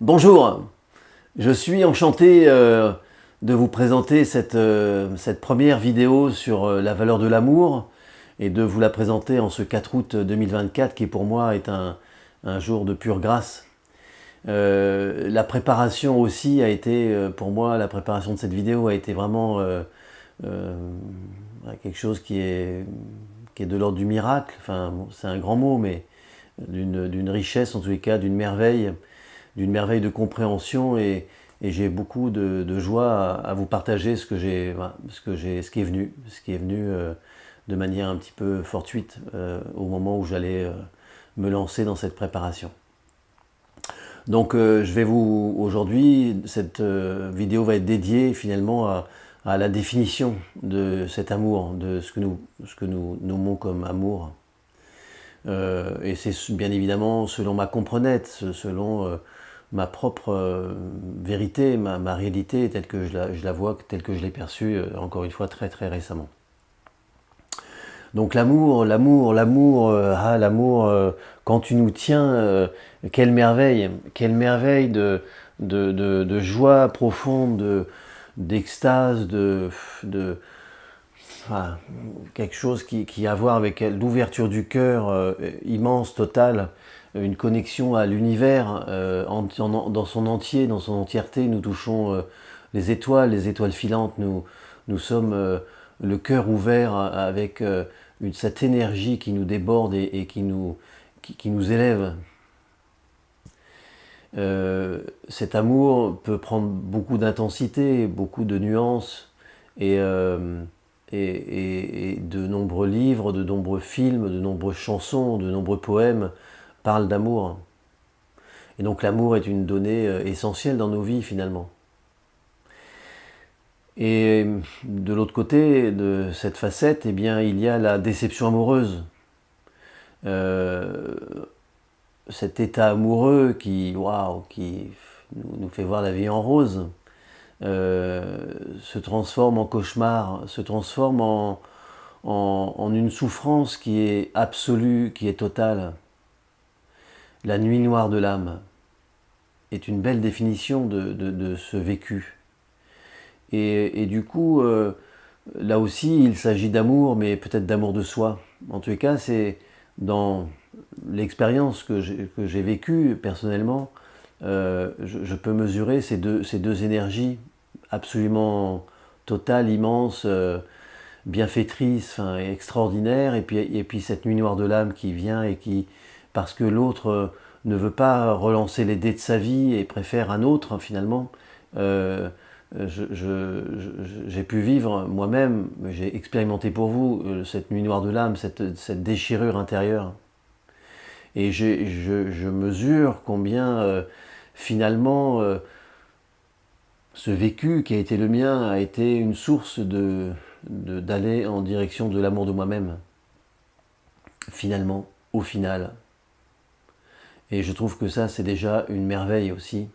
Bonjour, je suis enchanté de vous présenter cette première vidéo sur la valeur de l'amour et de vous la présenter en ce 4 août 2024 qui pour moi est un jour de pure grâce. La préparation aussi a été, pour moi, la préparation de cette vidéo a été vraiment quelque chose qui est de l'ordre du miracle. Enfin, bon, c'est un grand mot, mais d'une richesse, en tous les cas, d'une merveille de compréhension, et j'ai beaucoup de joie à vous partager ce qui est venu de manière un petit peu fortuite au moment où j'allais me lancer dans cette préparation. Donc aujourd'hui, cette vidéo va être dédiée finalement à la définition de cet amour, de ce que nous nommons comme amour. Et c'est bien évidemment selon ma comprenette, selon ma propre vérité, ma réalité telle que je la vois, telle que je l'ai perçue, encore une fois, très très récemment. Donc l'amour, quand tu nous tiens, quelle merveille de joie profonde, d'extase, quelque chose qui a à voir avec l'ouverture du cœur immense, totale, une connexion à l'univers dans son entier, dans son entièreté. Nous touchons les étoiles filantes, nous sommes le cœur ouvert avec cette énergie qui nous déborde et qui nous élève. Cet amour peut prendre beaucoup d'intensité, beaucoup de nuances, et de nombreux livres, de nombreux films, de nombreuses chansons, de nombreux poèmes parlent d'amour. Et donc l'amour est une donnée essentielle dans nos vies finalement. Et de l'autre côté de cette facette, eh bien, il y a la déception amoureuse. Cet état amoureux qui nous fait voir la vie en rose, se transforme en cauchemar, se transforme en une souffrance qui est absolue, qui est totale. La nuit noire de l'âme est une belle définition de ce vécu. Et du coup, là aussi, il s'agit d'amour, mais peut-être d'amour de soi. En tous les cas, c'est dans l'expérience que j'ai vécue personnellement, je peux mesurer ces deux énergies absolument totales, immenses, bienfaitrices, extraordinaires, et puis cette nuit noire de l'âme qui vient et qui, parce que l'autre ne veut pas relancer les dés de sa vie et préfère un autre finalement, j'ai pu vivre moi-même, j'ai expérimenté pour vous cette nuit noire de l'âme, cette déchirure intérieure. Et je mesure combien finalement ce vécu qui a été le mien a été une source d'aller en direction de l'amour de moi-même. Finalement, au final. Et je trouve que ça, c'est déjà une merveille aussi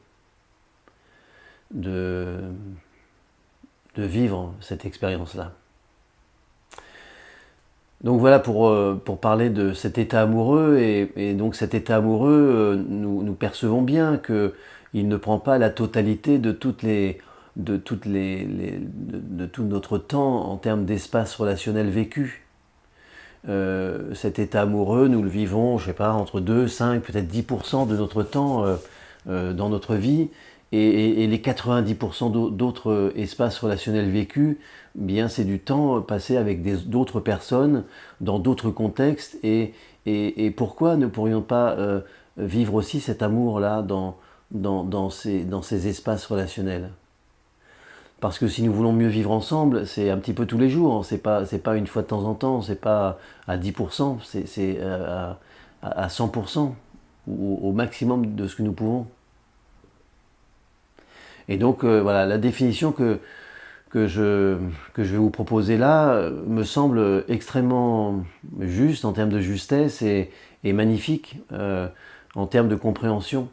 de vivre cette expérience-là. Donc voilà pour parler de cet état amoureux, et donc cet état amoureux, nous percevons bien qu'il ne prend pas la totalité de tout notre temps en termes d'espace relationnel vécu. Cet état amoureux, nous le vivons, je sais pas, entre 2, 5, peut-être 10% de notre temps dans notre vie, et les 90% d'autres espaces relationnels vécus, bien c'est du temps passé avec d'autres personnes, dans d'autres contextes, et pourquoi ne pourrions pas vivre aussi cet amour-là dans ces espaces relationnels? Parce que si nous voulons mieux vivre ensemble, c'est un petit peu tous les jours, c'est pas une fois de temps en temps, c'est pas à 10%, c'est à 100%, ou au maximum de ce que nous pouvons. Et donc voilà, la définition que je vais vous proposer là me semble extrêmement juste en termes de justesse, et magnifique en termes de compréhension.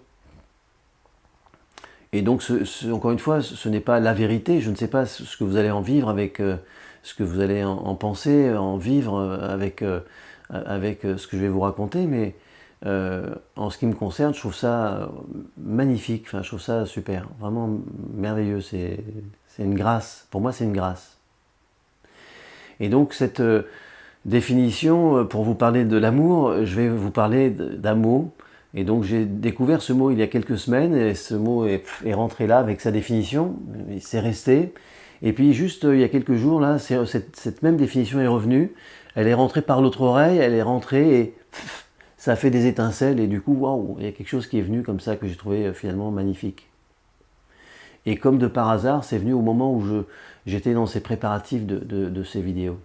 Et donc, encore une fois, ce n'est pas la vérité. Je ne sais pas ce que vous allez en vivre avec, ce que vous allez en penser, en vivre avec ce que je vais vous raconter, mais en ce qui me concerne, je trouve ça magnifique, enfin, je trouve ça super, vraiment merveilleux, c'est une grâce, pour moi c'est une grâce. Et donc cette définition, pour vous parler de l'amour, je vais vous parler d'un mot. Et donc j'ai découvert ce mot il y a quelques semaines, et ce mot est rentré là avec sa définition, c'est resté. Et puis juste il y a quelques jours, là, cette même définition est revenue, elle est rentrée par l'autre oreille, elle est rentrée et ça a fait des étincelles, et du coup, waouh, il y a quelque chose qui est venu comme ça que j'ai trouvé finalement magnifique. Et comme de par hasard, c'est venu au moment où j'étais dans ces préparatifs de ces vidéos.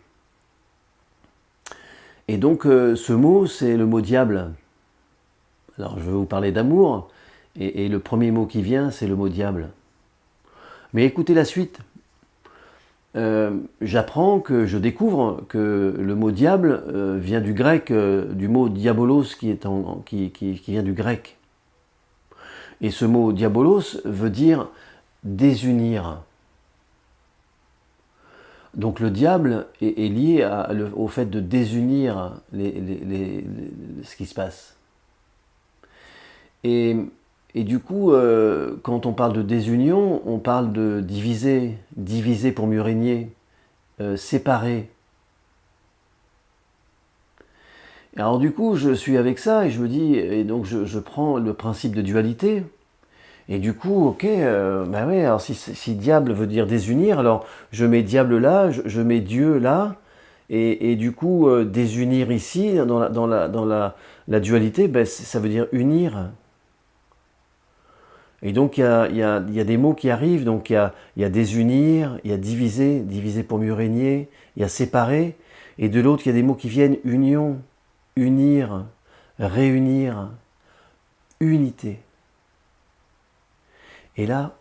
Et donc ce mot, c'est le mot diable. Alors je vais vous parler d'amour, et le premier mot qui vient, c'est le mot diable. Mais écoutez la suite. Je découvre que le mot diable vient du grec, du mot diabolos qui vient du grec. Et ce mot diabolos veut dire désunir. Donc le diable est lié au fait de désunir ce qui se passe. Et du coup, quand on parle de désunion, on parle de diviser pour mieux régner, séparer. Alors du coup, je suis avec ça et je me dis, et donc je prends le principe de dualité. Et du coup, ok, bah ouais, alors si diable veut dire désunir, alors je mets diable là, je mets Dieu là, et du coup, désunir ici, dans la dualité, ben, ça veut dire unir. Et donc il y a des mots qui arrivent, donc il y a désunir, il y a diviser pour mieux régner, il y a séparer, et de l'autre il y a des mots qui viennent union, unir, réunir, unité. Et là,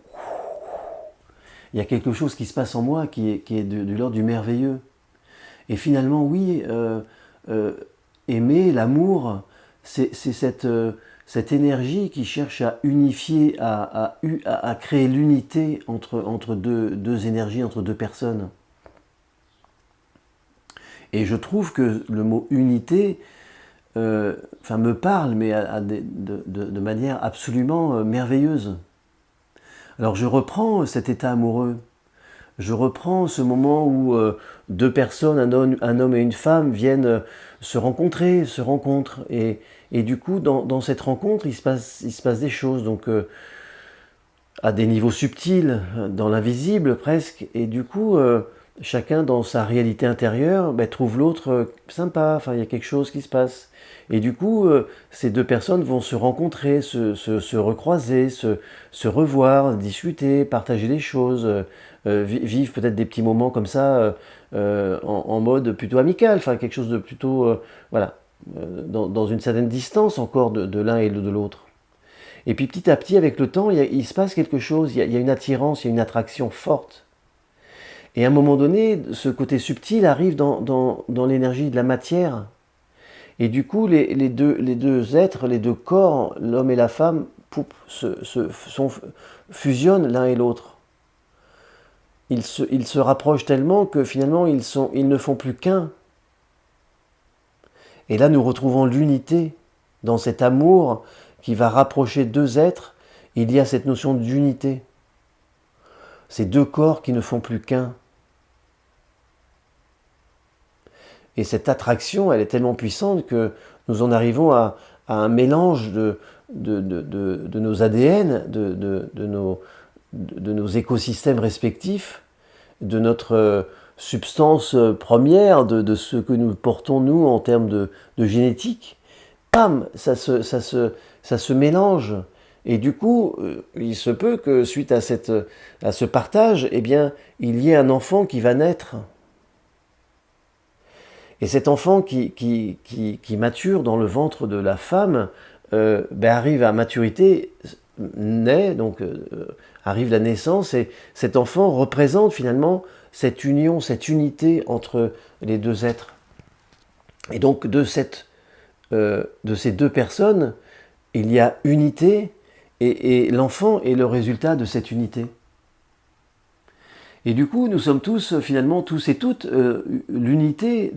il y a quelque chose qui se passe en moi qui est de l'ordre du merveilleux. Et finalement, oui, aimer, l'amour, c'est cette énergie qui cherche à unifier, à créer l'unité entre deux énergies, entre deux personnes. Et je trouve que le mot unité me parle, mais de manière absolument merveilleuse. Alors je reprends cet état amoureux, je reprends ce moment où deux personnes, un homme et une femme, viennent se rencontrent, et du coup dans cette rencontre il se passe des choses, donc à des niveaux subtils, dans l'invisible presque, et du coup chacun dans sa réalité intérieure trouve l'autre sympa, enfin il y a quelque chose qui se passe. Et du coup, ces deux personnes vont se rencontrer, se recroiser, se revoir, discuter, partager des choses, vivre peut-être des petits moments comme ça en mode plutôt amical, enfin quelque chose de plutôt, voilà, dans une certaine distance encore de l'un et de l'autre. Et puis petit à petit, avec le temps, il se passe quelque chose, il y a une attirance, il y a une attraction forte. Et à un moment donné, ce côté subtil arrive dans l'énergie de la matière. Et du coup, les deux êtres, les deux corps, l'homme et la femme, fusionnent l'un et l'autre. Ils se rapprochent tellement que finalement, ils ne font plus qu'un. Et là, nous retrouvons l'unité dans cet amour qui va rapprocher deux êtres. Il y a cette notion d'unité. Ces deux corps qui ne font plus qu'un. Et cette attraction, elle est tellement puissante que nous en arrivons à un mélange de nos ADN, de nos écosystèmes respectifs, de notre substance première, de ce que nous portons nous en termes de génétique. Bam, ça se mélange. Et du coup, il se peut que suite à ce partage, eh bien, il y ait un enfant qui va naître. Et cet enfant qui mature dans le ventre de la femme arrive à maturité, naît, donc arrive la naissance, et cet enfant représente finalement cette union, cette unité entre les deux êtres. Et donc de ces deux personnes, il y a unité, et l'enfant est le résultat de cette unité. Et du coup, nous sommes tous, finalement, tous et toutes, l'unité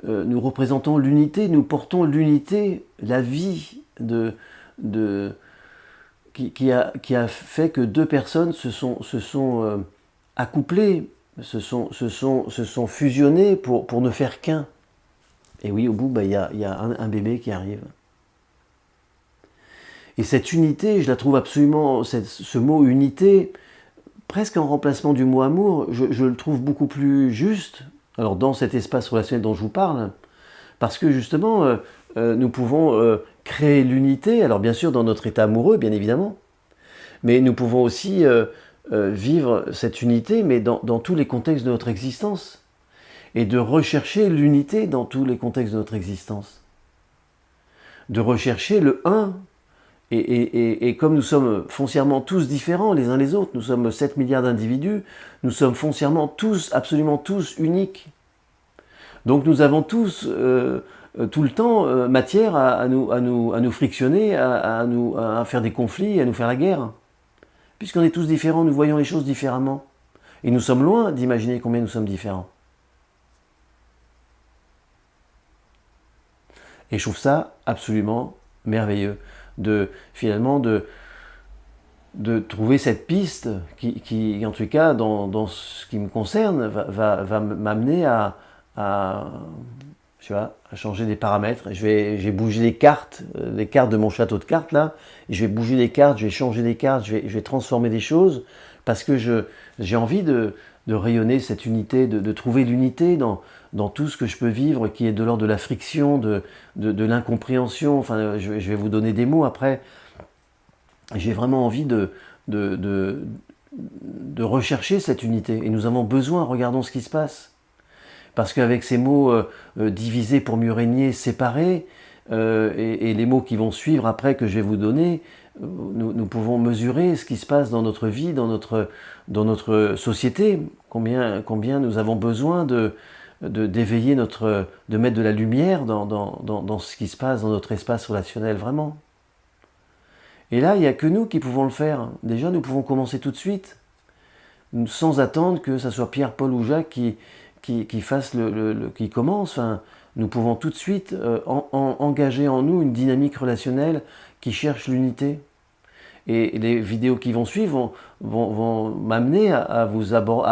nous représentons l'unité, nous portons l'unité, la vie qui a fait que deux personnes se sont accouplées, se sont fusionnées pour ne faire qu'un. Et oui, au bout, il y a un bébé qui arrive. Et cette unité, je la trouve absolument, ce mot unité, presque en remplacement du mot amour, je le trouve beaucoup plus juste, alors dans cet espace relationnel dont je vous parle, parce que justement, nous pouvons créer l'unité, alors bien sûr dans notre état amoureux, bien évidemment, mais nous pouvons aussi vivre cette unité, mais dans tous les contextes de notre existence, et de rechercher l'unité dans tous les contextes de notre existence, de rechercher le un. Et comme nous sommes foncièrement tous différents les uns les autres, nous sommes 7 milliards d'individus, nous sommes foncièrement tous, absolument tous uniques. Donc nous avons tous, tout le temps, matière à nous frictionner, à faire des conflits, à nous faire la guerre. Puisqu'on est tous différents, nous voyons les choses différemment. Et nous sommes loin d'imaginer combien nous sommes différents. Et je trouve ça absolument merveilleux. Finalement de trouver cette piste qui en tout cas, dans ce qui me concerne, va m'amener à changer des paramètres. J'ai bougé les cartes de mon château de cartes là, et je vais bouger les cartes, je vais changer des cartes, je vais transformer des choses, parce que j'ai envie de rayonner cette unité, de trouver l'unité dans tout ce que je peux vivre, qui est de l'ordre de la friction, de l'incompréhension. Enfin, je vais vous donner des mots après. J'ai vraiment envie de rechercher cette unité. Et nous avons besoin, regardons ce qui se passe. Parce qu'avec ces mots divisés pour mieux régner, séparés, et les mots qui vont suivre après que je vais vous donner, nous pouvons mesurer ce qui se passe dans notre vie, dans notre société, combien nous avons besoin d'éveiller de mettre de la lumière dans ce qui se passe dans notre espace relationnel, vraiment. Et là, il n'y a que nous qui pouvons le faire. Déjà, nous pouvons commencer tout de suite, sans attendre que ce soit Pierre, Paul ou Jacques qui commence. Enfin, nous pouvons tout de suite engager en nous une dynamique relationnelle qui cherche l'unité. Et les vidéos qui vont suivre vont m'amener à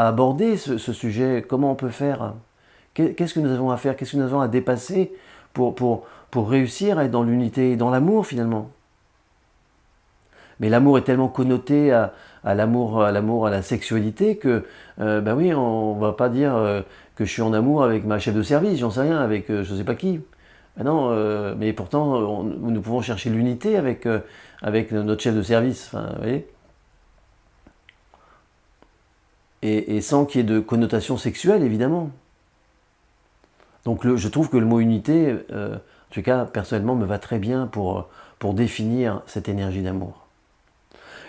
aborder ce sujet. Comment on peut faire? Qu'est-ce que nous avons à faire? Qu'est-ce que nous avons à dépasser pour réussir à être dans l'unité et dans l'amour finalement? Mais l'amour est tellement connoté à l'amour, à la sexualité que, ben oui, on ne va pas dire que je suis en amour avec ma chef de service, j'en sais rien, avec je ne sais pas qui. Ben non, mais pourtant, nous pouvons chercher l'unité avec notre chef de service, enfin, vous voyez. Et sans qu'il y ait de connotation sexuelle, évidemment. Donc je trouve que le mot unité, en tout cas, personnellement, me va très bien pour définir cette énergie d'amour.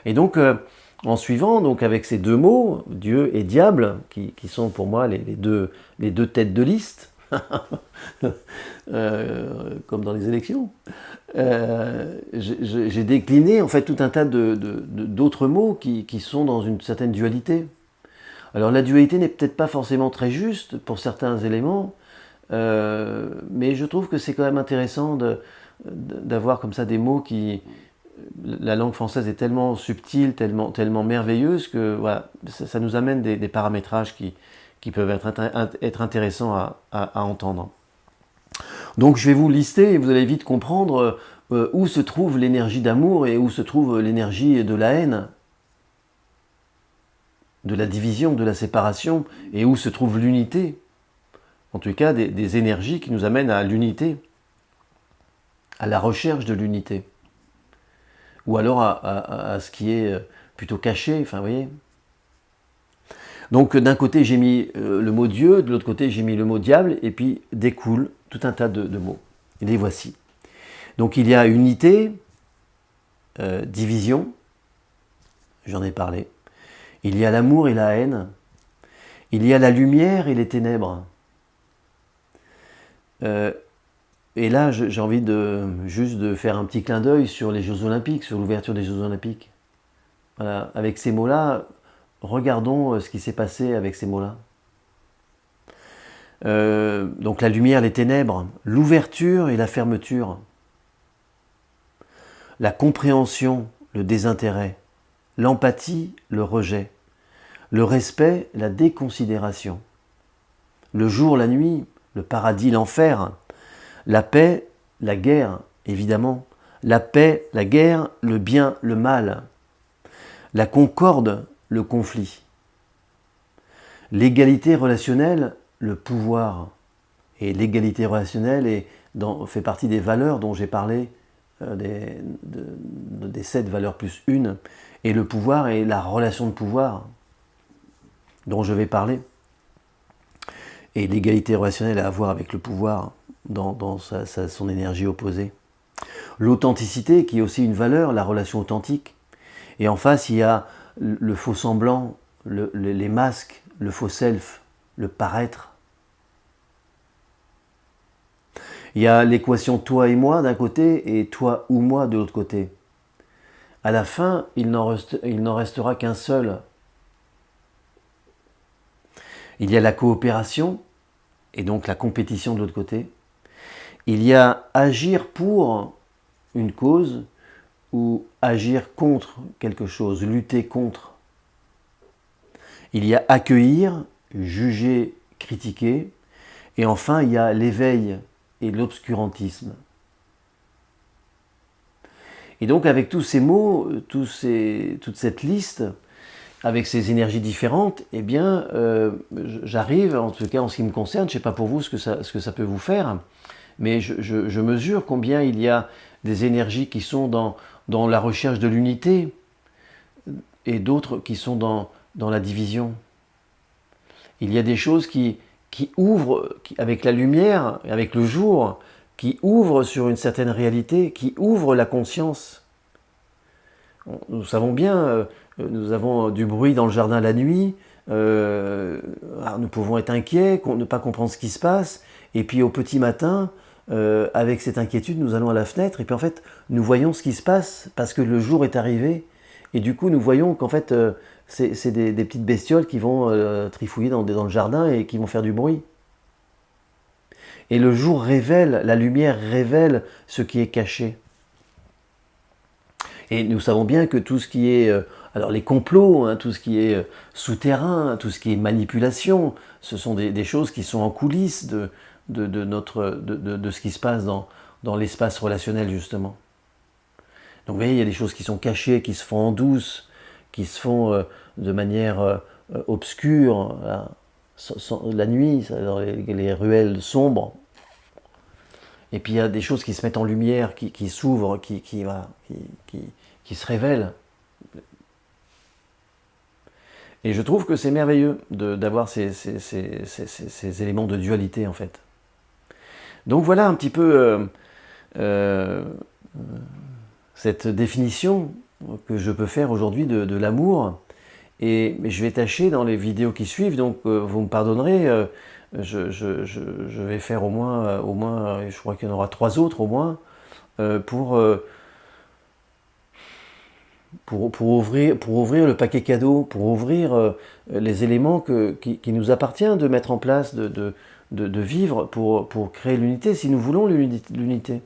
Et donc, en suivant, donc avec ces deux mots, Dieu et diable, qui sont pour moi les deux têtes de liste, comme dans les élections, j'ai décliné en fait tout un tas d'autres mots qui sont dans une certaine dualité. Alors la dualité n'est peut-être pas forcément très juste pour certains éléments, mais je trouve que c'est quand même intéressant d'avoir comme ça des mots qui... La langue française est tellement subtile, tellement merveilleuse que voilà, ça nous amène des paramétrages qui peuvent être intéressants à entendre. Donc je vais vous lister et vous allez vite comprendre où se trouve l'énergie d'amour et où se trouve l'énergie de la haine, de la division, de la séparation, et où se trouve l'unité. En tout cas, des énergies qui nous amènent à l'unité, à la recherche de l'unité. Ou alors à ce qui est plutôt caché, enfin vous voyez. Donc d'un côté j'ai mis le mot Dieu, de l'autre côté j'ai mis le mot diable, et puis découle tout un tas de mots. Et les voici. Donc il y a unité, division, j'en ai parlé. Il y a l'amour et la haine. Il y a la lumière et les ténèbres. Et là, j'ai envie juste de faire un petit clin d'œil sur les Jeux Olympiques, sur l'ouverture des Jeux Olympiques. Voilà. Avec ces mots-là, regardons ce qui s'est passé avec ces mots-là. Donc la lumière, les ténèbres, l'ouverture et la fermeture, la compréhension, le désintérêt, l'empathie, le rejet, le respect, la déconsidération, le jour, la nuit, le paradis, l'enfer, la paix, la guerre, évidemment, la paix, la guerre, le bien, le mal, la concorde, le conflit, l'égalité relationnelle, le pouvoir. Et l'égalité relationnelle fait partie des valeurs dont j'ai parlé, des 7 valeurs plus une, et le pouvoir est la relation de pouvoir dont je vais parler. Et l'égalité relationnelle a à voir avec le pouvoir dans son énergie opposée. L'authenticité qui est aussi une valeur, la relation authentique. Et en face, il y a le faux semblant, les masques, le faux self, le paraître. Il y a l'équation toi et moi d'un côté et toi ou moi de l'autre côté. À la fin, il n'en restera qu'un seul. Il y a la coopération et donc la compétition de l'autre côté. Il y a agir pour une cause ou agir contre quelque chose, lutter contre. Il y a accueillir, juger, critiquer. Et enfin, il y a l'éveil et l'obscurantisme. Et donc avec tous ces mots, toute cette liste, avec ces énergies différentes, eh bien, j'arrive, en tout cas en ce qui me concerne, je ne sais pas pour vous ce que ça peut vous faire, mais je mesure combien il y a des énergies qui sont dans la recherche de l'unité et d'autres qui sont dans la division. Il y a des choses qui ouvrent, avec la lumière, avec le jour, qui ouvrent sur une certaine réalité, qui ouvrent la conscience. Nous savons bien, nous avons du bruit dans le jardin la nuit, nous pouvons être inquiets, ne pas comprendre ce qui se passe, et puis au petit matin, avec cette inquiétude, nous allons à la fenêtre, et puis en fait, nous voyons ce qui se passe, parce que le jour est arrivé, et du coup, nous voyons qu'en fait, c'est des petites bestioles qui vont trifouiller dans le jardin et qui vont faire du bruit. Et le jour révèle, la lumière révèle ce qui est caché. Et nous savons bien que tout ce qui est, alors les complots, hein, tout ce qui est souterrain, tout ce qui est manipulation, ce sont des choses qui sont en coulisses de ce qui se passe dans l'espace relationnel justement. Donc vous voyez, il y a des choses qui sont cachées, qui se font en douce, qui se font de manière obscure, la nuit, dans les ruelles sombres. Et puis il y a des choses qui se mettent en lumière, qui s'ouvrent, qui se révèlent. Et je trouve que c'est merveilleux d'avoir ces éléments de dualité en fait. Donc voilà un petit peu cette définition que je peux faire aujourd'hui de l'amour. Et je vais tâcher dans les vidéos qui suivent, donc vous me pardonnerez, je vais faire au moins, je crois qu'il y en aura 3 autres au moins, pour ouvrir le paquet cadeau, pour ouvrir les éléments qui nous appartient de mettre en place, de vivre pour créer l'unité, si nous voulons l'unité.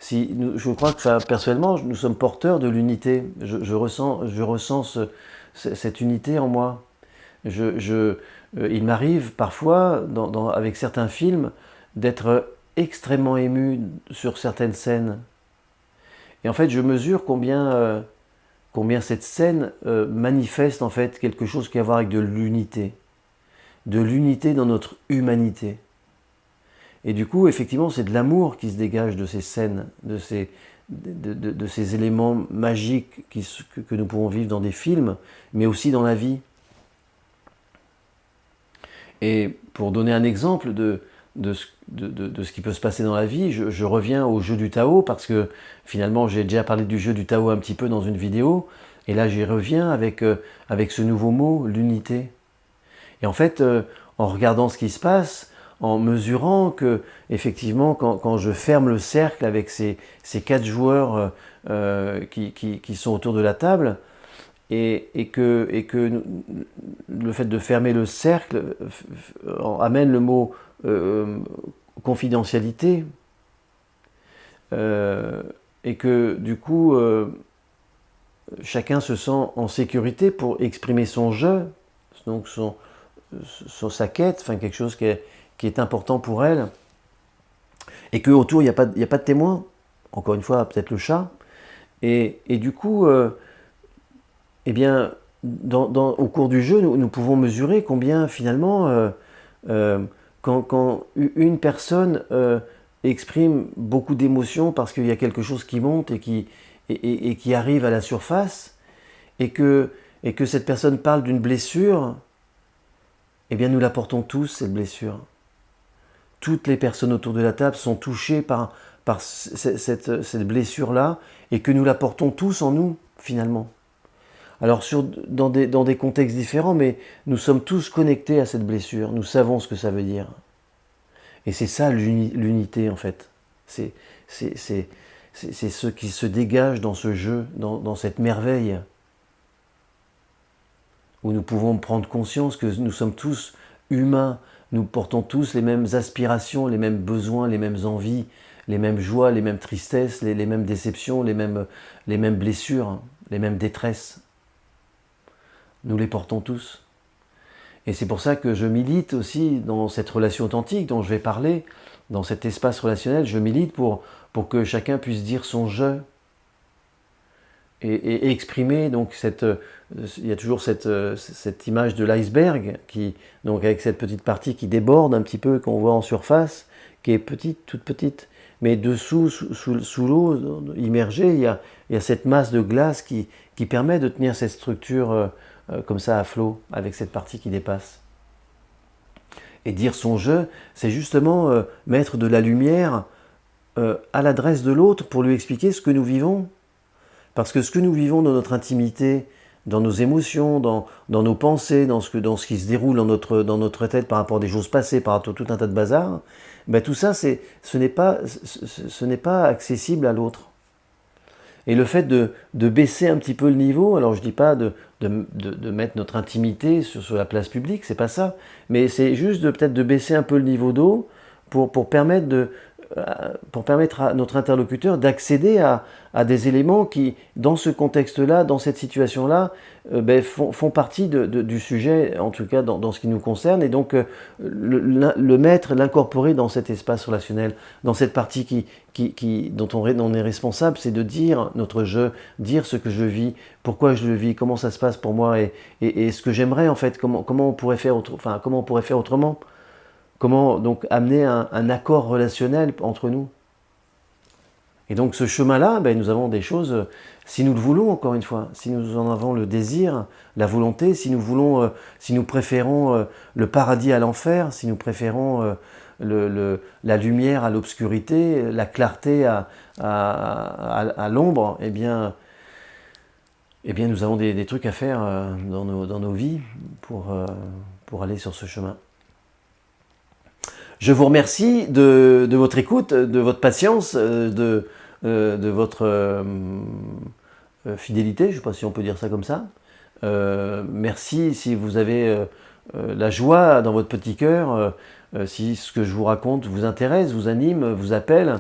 Je crois que personnellement, nous sommes porteurs de l'unité. Je ressens cette unité en moi. Il m'arrive parfois, avec certains films, d'être extrêmement ému sur certaines scènes. Et en fait, je mesure combien cette scène manifeste en fait quelque chose qui a à voir avec de l'unité dans notre humanité. Et du coup, effectivement, c'est de l'amour qui se dégage de ces scènes, de ces éléments magiques que nous pouvons vivre dans des films, mais aussi dans la vie. Et pour donner un exemple de ce qui peut se passer dans la vie, je reviens au jeu du Tao, parce que finalement j'ai déjà parlé du jeu du Tao un petit peu dans une vidéo, et là j'y reviens avec ce nouveau mot, l'unité. Et en fait, en regardant ce qui se passe, en mesurant que, effectivement, quand je ferme le cercle avec ces 4 joueurs qui sont autour de la table, et que le fait de fermer le cercle amène le mot confidentialité, et que du coup chacun se sent en sécurité pour exprimer son je, donc sa quête, enfin quelque chose qui est important pour elle, et qu'autour il n'y a, a pas de témoin, encore une fois peut-être le chat, et du coup eh bien au cours du jeu nous pouvons mesurer combien finalement quand une personne exprime beaucoup d'émotions parce qu'il y a quelque chose qui monte et qui arrive à la surface, et que cette personne parle d'une blessure, eh bien nous la portons tous, cette blessure. Toutes les personnes autour de la table sont touchées par cette blessure-là, et que nous la portons tous en nous, finalement. Alors dans des contextes différents, mais nous sommes tous connectés à cette blessure, nous savons ce que ça veut dire. Et c'est ça l'unité en fait. C'est ce qui se dégage dans ce jeu, dans cette merveille, où nous pouvons prendre conscience que nous sommes tous humains, nous portons tous les mêmes aspirations, les mêmes besoins, les mêmes envies, les mêmes joies, les mêmes tristesses, les mêmes déceptions, les mêmes blessures, les mêmes détresses. Nous les portons tous. Et c'est pour ça que je milite aussi dans cette relation authentique dont je vais parler, dans cet espace relationnel, je milite pour que chacun puisse dire son je et exprimer donc il y a toujours cette image de l'iceberg donc avec cette petite partie qui déborde un petit peu, qu'on voit en surface, qui est petite, toute petite, mais dessous, sous l'eau immergée, il y a cette masse de glace qui permet de tenir cette structure comme ça à flot, avec cette partie qui dépasse. Et dire son je, c'est justement mettre de la lumière à l'adresse de l'autre pour lui expliquer ce que nous vivons. Parce que ce que nous vivons dans notre intimité, dans nos émotions, dans nos pensées, dans ce qui se déroule dans notre tête par rapport à des choses passées, par rapport à tout un tas de bazar, ben tout ça, ce n'est pas accessible à l'autre. Et le fait de baisser un petit peu le niveau, alors je ne dis pas de mettre notre intimité sur la place publique, c'est pas ça, mais c'est juste peut-être de baisser un peu le niveau d'eau pour permettre à notre interlocuteur d'accéder à des éléments qui, dans ce contexte-là, dans cette situation-là, font partie du sujet, en tout cas dans ce qui nous concerne, et donc le mettre, l'incorporer dans cet espace relationnel, dans cette partie dont on est responsable, c'est de dire notre je, dire ce que je vis, pourquoi je le vis, comment ça se passe pour moi, et ce que j'aimerais en fait, comment on pourrait faire autrement. Comment donc amener un accord relationnel entre nous. Et donc ce chemin-là, nous avons des choses, si nous le voulons encore une fois, si nous en avons le désir, la volonté, si nous préférons le paradis à l'enfer, si nous préférons la lumière à l'obscurité, la clarté à l'ombre, eh bien nous avons des trucs à faire dans nos vies pour aller sur ce chemin. Je vous remercie de votre écoute, de votre patience, de votre fidélité, je ne sais pas si on peut dire ça comme ça. Merci si vous avez la joie dans votre petit cœur, si ce que je vous raconte vous intéresse, vous anime, vous appelle,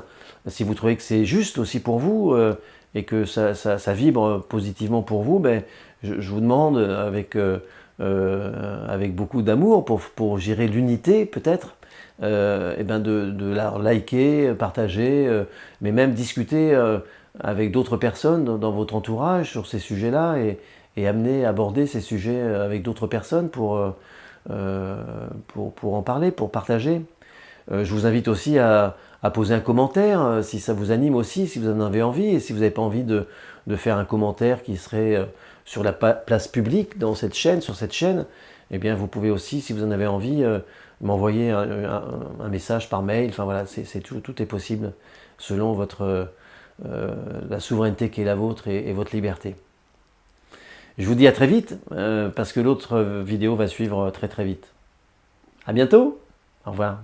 si vous trouvez que c'est juste aussi pour vous et que ça vibre positivement pour vous, je vous demande avec beaucoup d'amour pour gérer l'unité peut-être, de la liker, partager, mais même discuter avec d'autres personnes dans votre entourage sur ces sujets-là et aborder ces sujets avec d'autres personnes pour en parler, pour partager. Je vous invite aussi à poser un commentaire si ça vous anime aussi, si vous en avez envie, et si vous n'avez pas envie de faire un commentaire qui serait sur la place publique sur cette chaîne, eh bien vous pouvez aussi, si vous en avez envie, m'envoyer un message par mail. Enfin voilà, tout est possible selon la souveraineté qui est la vôtre et votre liberté. Je vous dis à très vite, parce que l'autre vidéo va suivre très très vite. À bientôt, au revoir.